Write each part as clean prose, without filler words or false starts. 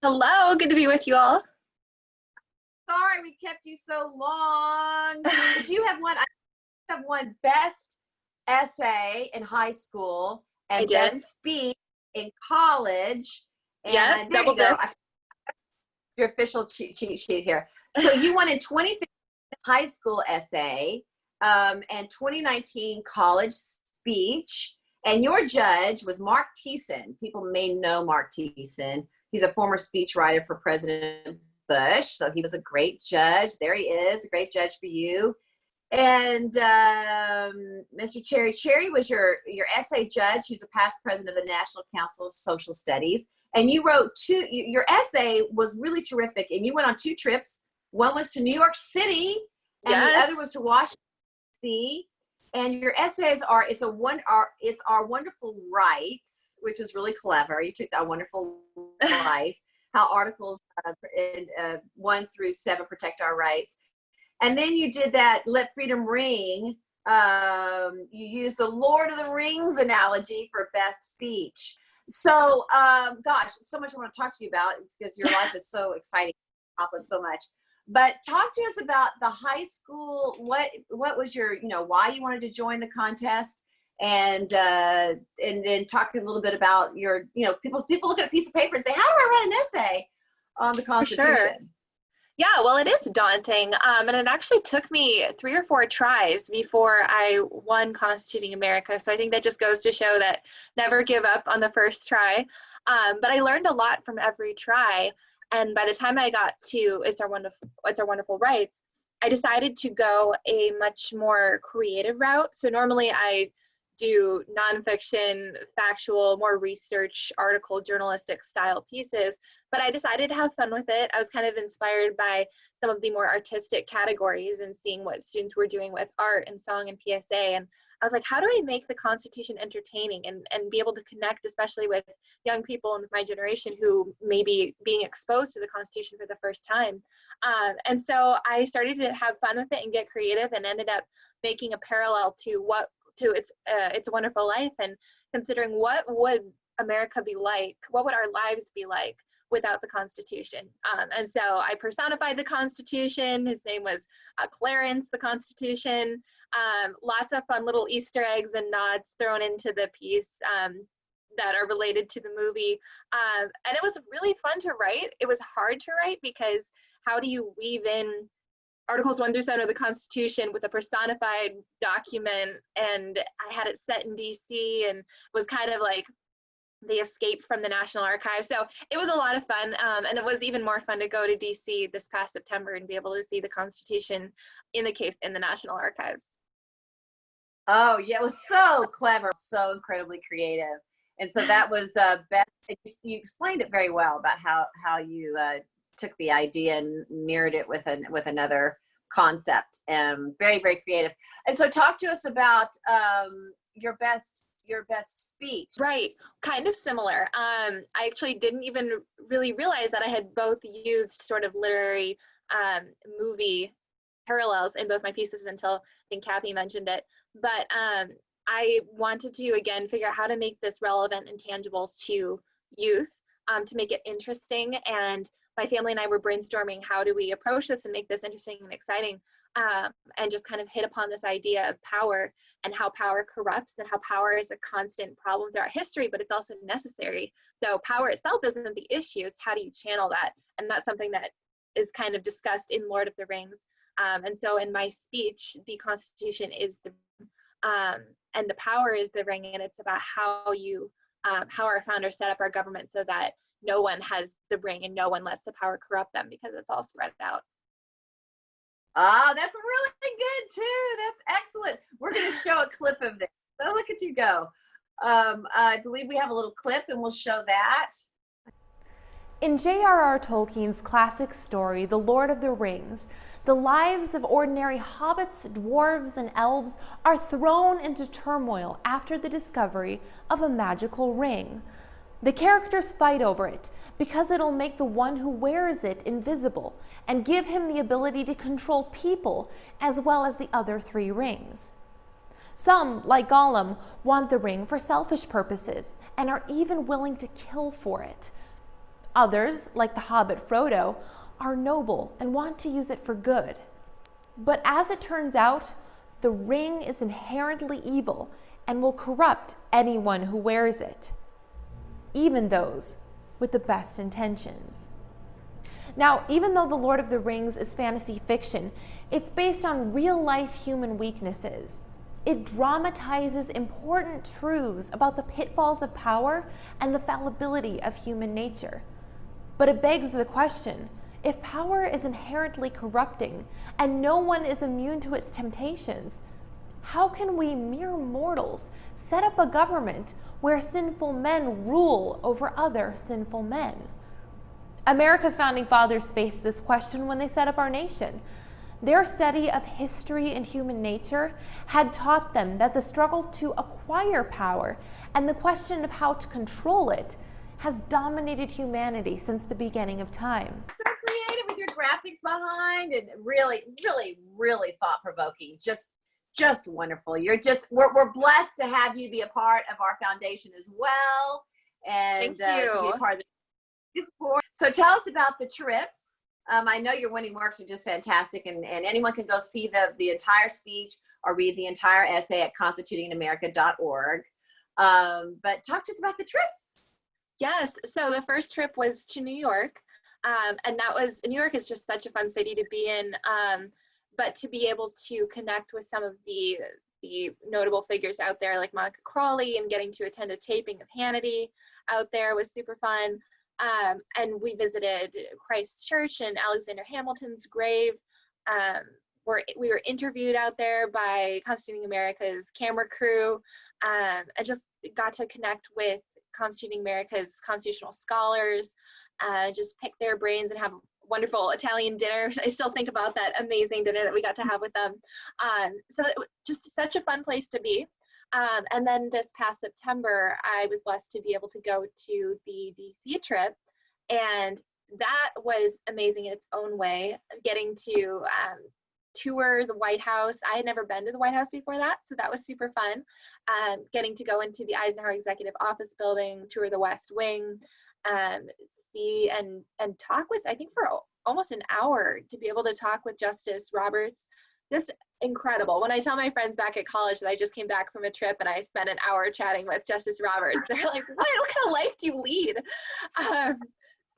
Hello, good to be with you all. Sorry we kept you so long. But you have one. I have one best essay in high school I and did. best speech in college. Yeah, And there double you go. dipped. Your official cheat sheet here. So you won in 2015 high school essay and 2019 college speech. And your judge was Mark Thiessen. People may know Mark Thiessen. He's a former speechwriter for President Bush. So he was a great judge. There he is, a great judge for you. And Mr. Cherry was your essay judge, who's a past president of the National Council of Social Studies. And you wrote your essay was really terrific. And you went on 2 trips. One was to New York City, and the other was to Washington, D.C. And your essays are, it's Our Wonderful Rights, which is really clever. You took Our Wonderful Life, how Articles 1 through 7 protect our rights. And then you did that Let Freedom Ring. You used the Lord of the Rings analogy for best speech. So, gosh, so much I want to talk to you about. It's because your life is so exciting, accomplished so much. But talk to us about the high school. What was your, why you wanted to join the contest, and then talk a little bit about your, people look at a piece of paper and say, how do I write an essay on the Constitution? Sure. Yeah, well, it is daunting, and it actually took me 3 or 4 tries before I won Constituting America. So I think that just goes to show that never give up on the first try. But I learned a lot from every try. And by the time I got to It's Our Wonderful Rights, I decided to go a much more creative route. So normally I do nonfiction, factual, more research, article, journalistic style pieces, but I decided to have fun with it. I was kind of inspired by some of the more artistic categories and seeing what students were doing with art and song and PSA. And I was like, how do I make the Constitution entertaining and be able to connect, especially with young people in my generation who may be being exposed to the Constitution for the first time. And so I started to have fun with it and get creative, and ended up making a parallel to It's a Wonderful Life, and considering what would America be like, what would our lives be like without the Constitution. And so I personified the Constitution. His name was Clarence the Constitution. Lots of fun little Easter eggs and nods thrown into the piece that are related to the movie. And it was really fun to write. It was hard to write because how do you weave in Articles 1 through 7 of the Constitution with a personified document? And I had it set in DC and was kind of like the escape from the National Archives. So it was a lot of fun. And it was even more fun to go to DC this past September and be able to see the Constitution in the National Archives. Oh, yeah, it was so clever, so incredibly creative. And so that was Beth. You explained it very well about how you took the idea and mirrored it with another concept. Very, very creative. And so talk to us about your best speech. Right, kind of similar. I actually didn't even really realize that I had both used sort of literary movie parallels in both my pieces until I think Kathy mentioned it. But I wanted to, again, figure out how to make this relevant and tangible to youth, to make it interesting. And my family and I were brainstorming, how do we approach this and make this interesting and exciting, and just kind of hit upon this idea of power and how power corrupts and how power is a constant problem throughout history, but it's also necessary. So power itself isn't the issue, it's how do you channel that? And that's something that is kind of discussed in Lord of the Rings. And so in my speech, the Constitution is the and the power is the ring, and it's about how our founders set up our government so that no one has the ring and no one lets the power corrupt them, because it's all spread out. Ah, that's really good too. That's excellent. We're going to show a clip of this. So look at you go. I believe we have a little clip, and we'll show that. In J.R.R. Tolkien's classic story, The Lord of the Rings, the lives of ordinary hobbits, dwarves, and elves are thrown into turmoil after the discovery of a magical ring. The characters fight over it because it'll make the one who wears it invisible and give him the ability to control people as well as the other 3 rings. Some, like Gollum, want the ring for selfish purposes and are even willing to kill for it. Others, like the hobbit Frodo, are noble and want to use it for good. But as it turns out, the ring is inherently evil and will corrupt anyone who wears it, even those with the best intentions. Now, even though The Lord of the Rings is fantasy fiction, it's based on real-life human weaknesses. It dramatizes important truths about the pitfalls of power and the fallibility of human nature. But it begs the question, if power is inherently corrupting and no one is immune to its temptations, how can we mere mortals set up a government where sinful men rule over other sinful men? America's founding fathers faced this question when they set up our nation. Their study of history and human nature had taught them that the struggle to acquire power and the question of how to control it has dominated humanity since the beginning of time. So creative with your graphics behind, and really, really, really thought-provoking. Just wonderful. We're blessed to have you be a part of our foundation as well, and to be a part of this board. So tell us about the trips. I know your winning works are just fantastic, and anyone can go see the entire speech or read the entire essay at constitutingamerica.org. But talk to us about the trips. Yes, so the first trip was to New York, and New York is just such a fun city to be in, but to be able to connect with some of the notable figures out there like Monica Crawley and getting to attend a taping of Hannity out there was super fun. And we visited Christ Church and Alexander Hamilton's grave. We were interviewed out there by Constituting America's camera crew, and just got to connect with Constituting America's constitutional scholars, just pick their brains and have a wonderful Italian dinner. I still think about that amazing dinner that we got to have with them. So it was just such a fun place to be. And then this past September, I was blessed to be able to go to the DC trip, and that was amazing in its own way, getting to tour the White House. I had never been to the White House before that, so that was super fun. Getting to go into the Eisenhower Executive Office building, tour the West Wing, see and talk with, I think for almost an hour, to be able to talk with Justice Roberts. Just incredible. When I tell my friends back at college that I just came back from a trip and I spent an hour chatting with Justice Roberts, they're like, what kind of life do you lead?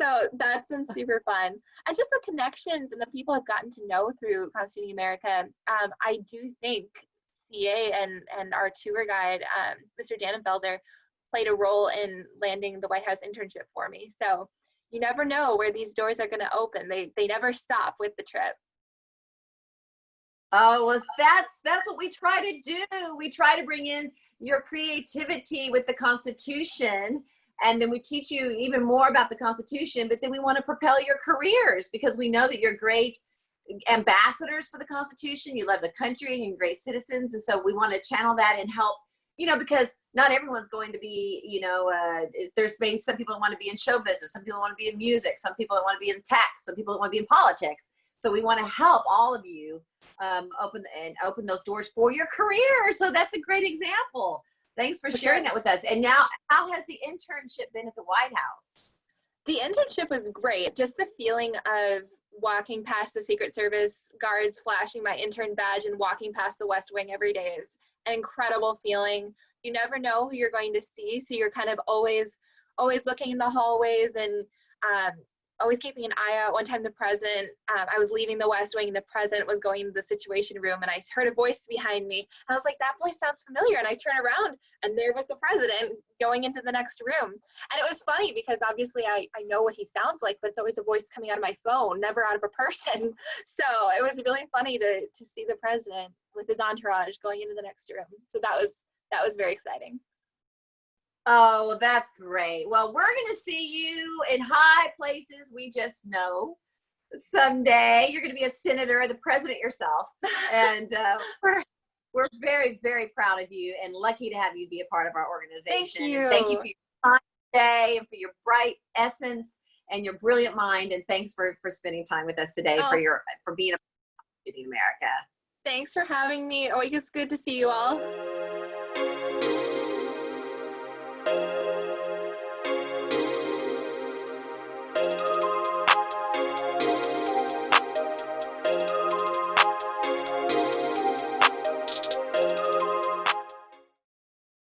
So that's been super fun. And just the connections and the people I've gotten to know through Constituting America, I do think CA and our tour guide, Mr. Dan Peltzer, played a role in landing the White House internship for me. So you never know where these doors are going to open. They never stop with the trip. Oh, well, that's what we try to do. We try to bring in your creativity with the Constitution, and then we teach you even more about the Constitution, but then we want to propel your careers because we know that you're great ambassadors for the Constitution. You love the country and you're great citizens. And so we want to channel that and help, because not everyone's going to be, there's maybe some people that want to be in show business, some people want to be in music, some people that want to be in tech, some people that want to be in politics. So we want to help all of you open those doors for your career. So that's a great example. Thanks for sharing that with us. And now, how has the internship been at the White House? The internship was great. Just the feeling of walking past the Secret Service guards, flashing my intern badge and walking past the West Wing every day is an incredible feeling. You never know who you're going to see, so you're kind of always looking in the hallways and always keeping an eye out. One time the president, I was leaving the West Wing, and the president was going to the Situation Room, and I heard a voice behind me. And I was like, that voice sounds familiar. And I turn around, and there was the president going into the next room. And it was funny because obviously I know what he sounds like, but it's always a voice coming out of my phone, never out of a person. So it was really funny to see the president with his entourage going into the next room. So that was very exciting. Oh, well, that's great. Well, we're going to see you in high places. We just know someday you're going to be a senator, the president yourself. And we're very, very proud of you and lucky to have you be a part of our organization. Thank you. And thank you for your time today and for your bright essence and your brilliant mind. And thanks for spending time with us today, for being a part of America. Thanks for having me. Always good to see you all.